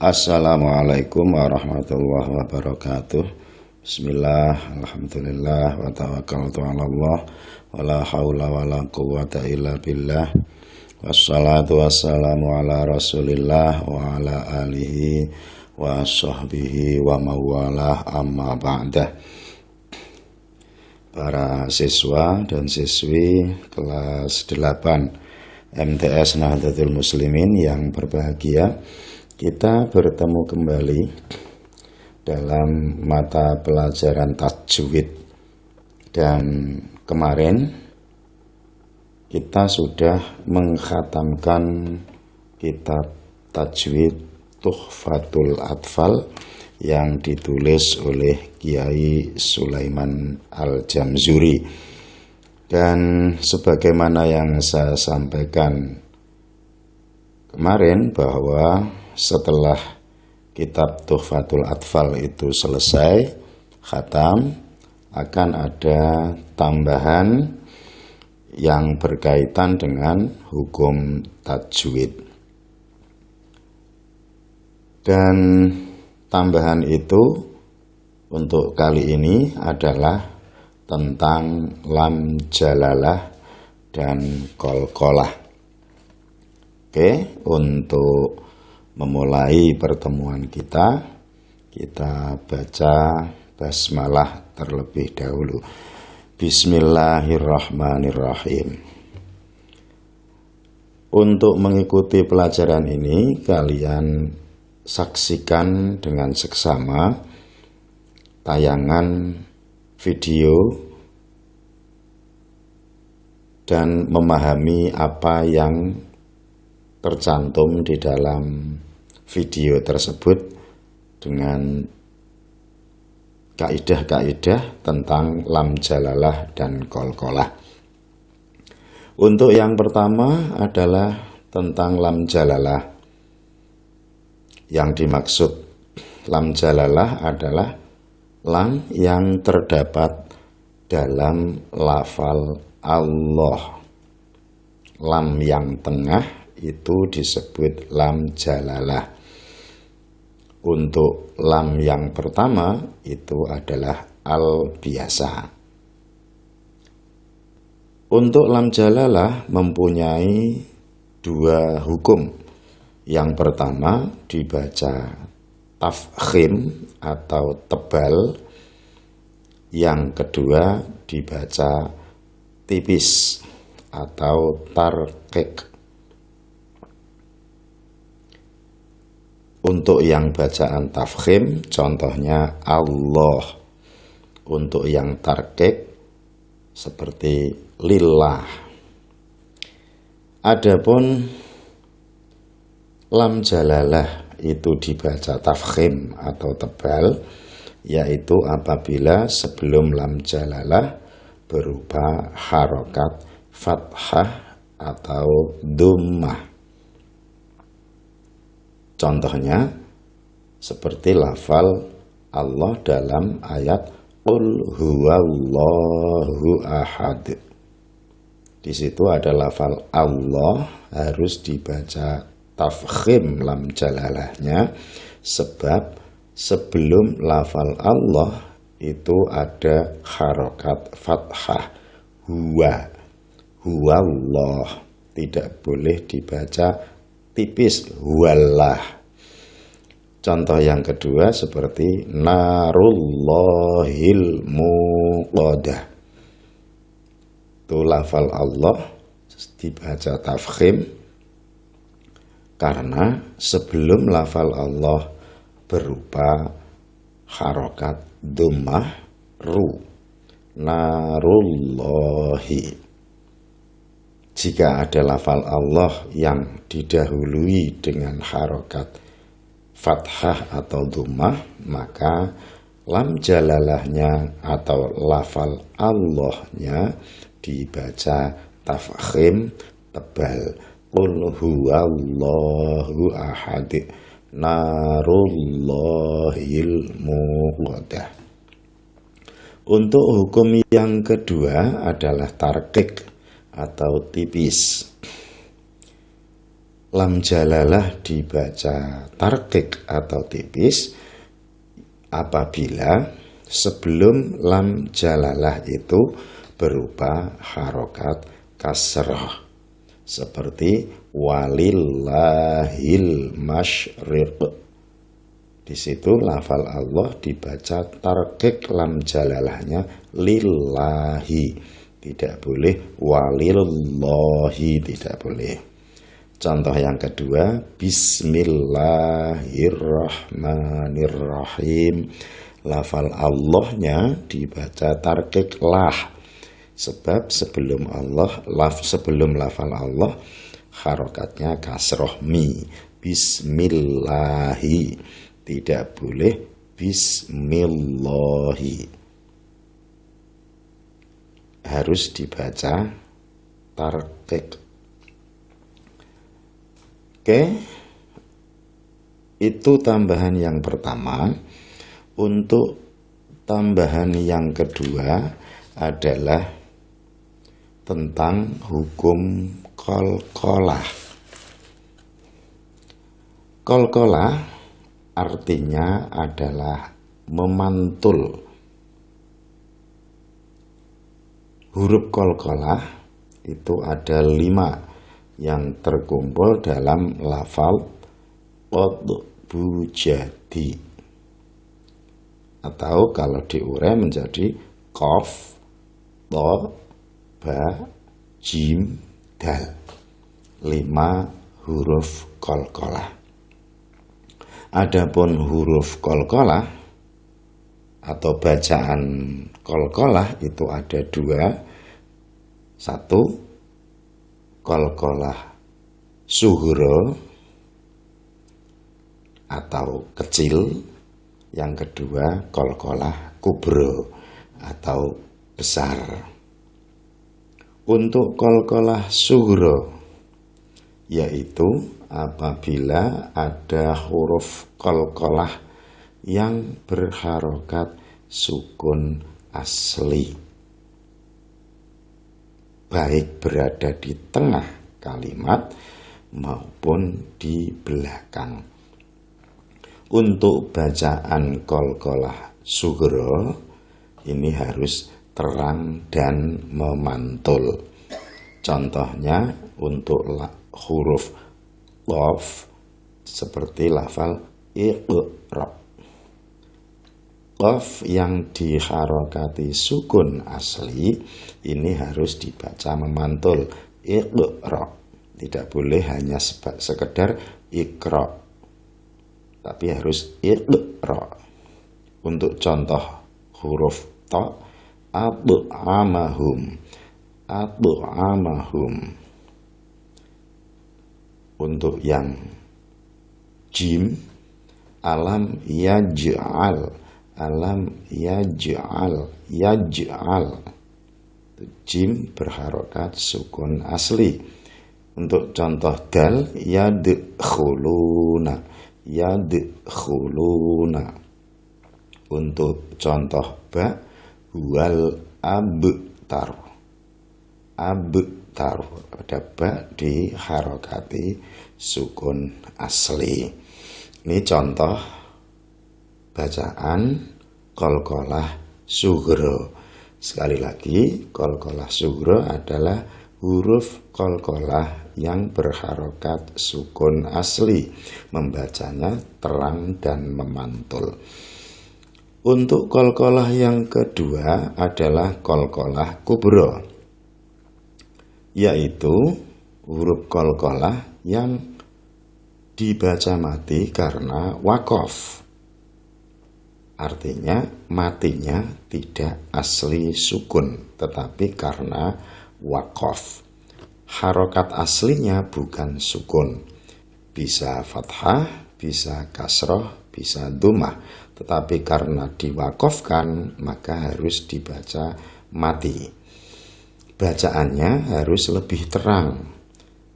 Assalamualaikum warahmatullahi wabarakatuh. Bismillah, alhamdulillah, wa tawakkaltu ala Allah, wa la hawla wa la quwwata illa billah. Wassalatu wassalamu ala rasulillah wa ala alihi wa sahbihi wa mawalah, amma ba'dah. Para siswa dan siswi kelas 8 MTS Nahdlatul Muslimin yang berbahagia, kita bertemu kembali dalam mata pelajaran tajwid. Dan kemarin kita sudah mengkhatamkan kitab tajwid Tuhfatul Atfal yang ditulis oleh Kiai Sulaiman Al-Jamzuri. Dan sebagaimana yang saya sampaikan kemarin, bahwa setelah kitab Tuhfatul Atfal itu selesai, khatam, akan ada tambahan yang berkaitan dengan hukum tajwid. Dan tambahan itu untuk kali ini adalah tentang lam jalalah dan qalqalah. Oke, untuk memulai pertemuan kita baca basmalah terlebih dahulu. Bismillahirrahmanirrahim. Untuk mengikuti pelajaran ini, kalian saksikan dengan seksama tayangan video dan memahami apa yang tercantum di dalam video tersebut dengan kaidah-kaidah tentang lam jalalah dan qalqalah. Untuk yang pertama adalah tentang lam jalalah. Yang dimaksud lam jalalah adalah lam yang terdapat dalam lafal Allah. Lam yang tengah itu disebut lam jalalah. Untuk lam yang pertama itu adalah al biasa. Untuk lam jalalah mempunyai dua hukum. Yang pertama dibaca tafkhim atau tebal. Yang kedua dibaca tipis atau tarqiq. Untuk yang bacaan tafkhim, contohnya Allah. Untuk yang tarqiq seperti lillah. Adapun lam jalalah itu dibaca tafkhim atau tebal, yaitu apabila sebelum lam jalalah berupa harokat fathah atau dhammah. Contohnya seperti lafal Allah dalam ayat Qul huwallahu ahad. Di situ ada lafal Allah harus dibaca tafkhim lam jalalahnya, sebab sebelum lafal Allah itu ada harokat fathah huwa Allah, tidak boleh dibaca tipis huwallah. Contoh yang kedua seperti narullahil muqadah. Itu lafal Allah dibaca tafkhim karena sebelum lafal Allah berupa harokat dhammah ru, narullahi. Jika ada lafal Allah yang didahului dengan harokat fathah atau dhammah, maka lam jalalahnya atau lafal Allahnya dibaca tafkhim tebal. Qul huwallahu ahad narullahil muqadah. Untuk hukum yang kedua adalah tarqiq atau tipis. lam jalalah dibaca tarqiq atau tipis apabila sebelum lam jalalah itu berupa harokat kasrah, seperti walillahil masyriq. Di situ lafal Allah dibaca tarqiq lam jalalahnya lillahi, tidak boleh walillahi, tidak boleh. Contoh yang kedua, bismillahirrahmanirrahim. Lafal Allahnya dibaca tarqiq lah, sebab sebelum lafal Allah harokatnya kasroh mi. Bismillahi, tidak boleh bismillahi, harus dibaca tarqiq. Oke, itu tambahan yang pertama. Untuk tambahan yang kedua adalah tentang hukum qalqalah. Qalqalah artinya adalah memantul. Huruf qalqalah itu ada 5 yang terkumpul dalam lafal qutbu jadi, atau kalau diurai menjadi qaf, ta, ba, jim, dal. 5 huruf qalqalah. Adapun huruf qalqalah atau bacaan qalqalah itu ada 2. 1 qalqalah sughra atau kecil, yang kedua qalqalah kubra atau besar. Untuk qalqalah sughra yaitu apabila ada huruf qalqalah yang berharokat sukun asli, baik berada di tengah kalimat maupun di belakang. Untuk bacaan qalqalah sughra ini harus terang dan memantul. Contohnya untuk huruf qaf seperti lafal iqra. Qaf yang diharokati sukun asli ini harus dibaca memantul, iqra. Tidak boleh hanya sekedar ikra, tapi harus iqra. Untuk contoh huruf ta, at'amahum. Untuk yang jim, alam yaj'al. Jim berharokat sukun asli. Untuk contoh dal, yadkhuluna. Untuk contoh ba, wal abtar. Ada ba diharokati sukun asli. Ini contoh bacaan qalqalah sughra. Sekali lagi, qalqalah sughra adalah huruf qalqalah yang berharokat sukun asli, membacanya terang dan memantul. Untuk qalqalah yang kedua adalah qalqalah kubra, yaitu huruf qalqalah yang dibaca mati karena waqaf. Artinya matinya tidak asli sukun, tetapi karena waqaf. Harokat aslinya bukan sukun. Bisa fathah, bisa kasroh, bisa dhammah. Tetapi karena diwaqafkan, maka harus dibaca mati. Bacaannya harus lebih terang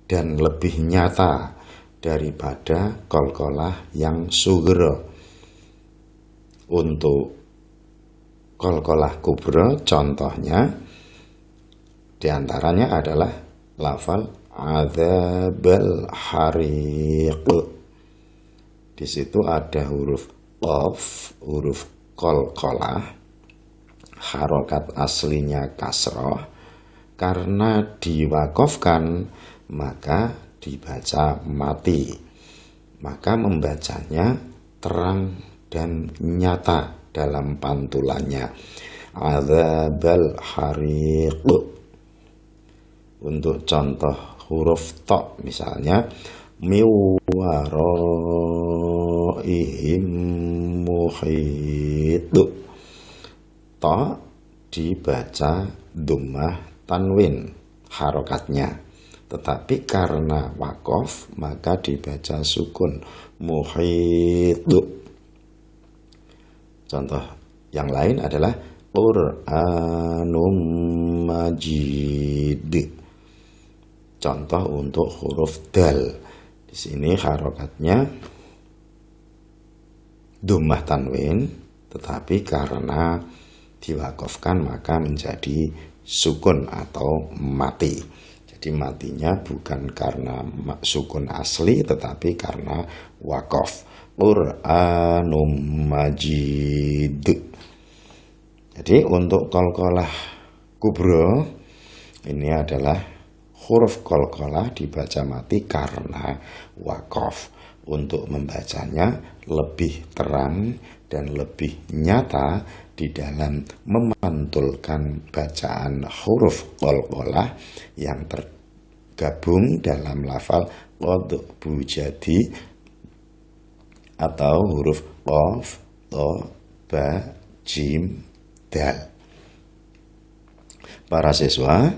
dan lebih nyata daripada qalqalah yang sughra. Untuk qalqalah kubra contohnya diantaranya adalah lafal adzabal hariq. Di situ ada huruf qaf, huruf qalqalah, harokat aslinya kasroh. Karena diwakofkan maka dibaca mati, maka membacanya terang dan nyata dalam pantulannya, adzabal hariq. Untuk contoh huruf to misalnya miwaraihim muhit, to dibaca dhammah tanwin harokatnya, tetapi karena wakof maka dibaca sukun muhit. Contoh yang lain adalah Qur'anum Majid. Contoh untuk huruf dal, di sini harokatnya dhammah tanwin, tetapi karena diwakofkan maka menjadi sukun atau mati. Jadi matinya bukan karena sukun asli tetapi karena wakof. Qur'anum Majid. Jadi untuk qalqalah kubro ini adalah huruf qalqalah dibaca mati karena wakof. Untuk membacanya lebih terang dan lebih nyata di dalam memantulkan bacaan huruf qalqalah yang tergabung dalam lafal qad bujadi atau huruf qaf, to, ba, jim, dal. Para siswa,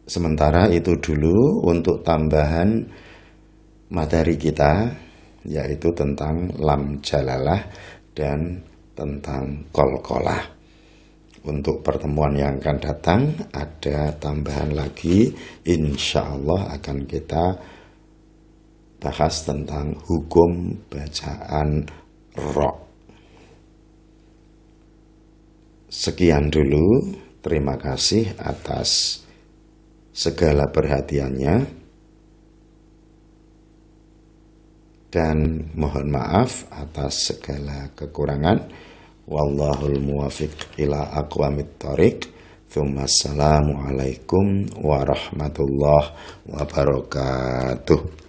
sementara itu dulu untuk tambahan materi kita, yaitu tentang lam jalalah dan tentang qalqalah. Untuk pertemuan yang akan datang ada tambahan lagi, insya Allah akan kita bahas tentang hukum bacaan ro. Sekian dulu, terima kasih atas segala perhatiannya dan mohon maaf atas segala kekurangan. Wallahul muwafiq ila aqwamit thoriq. Assalamualaikum warahmatullahi wabarakatuh.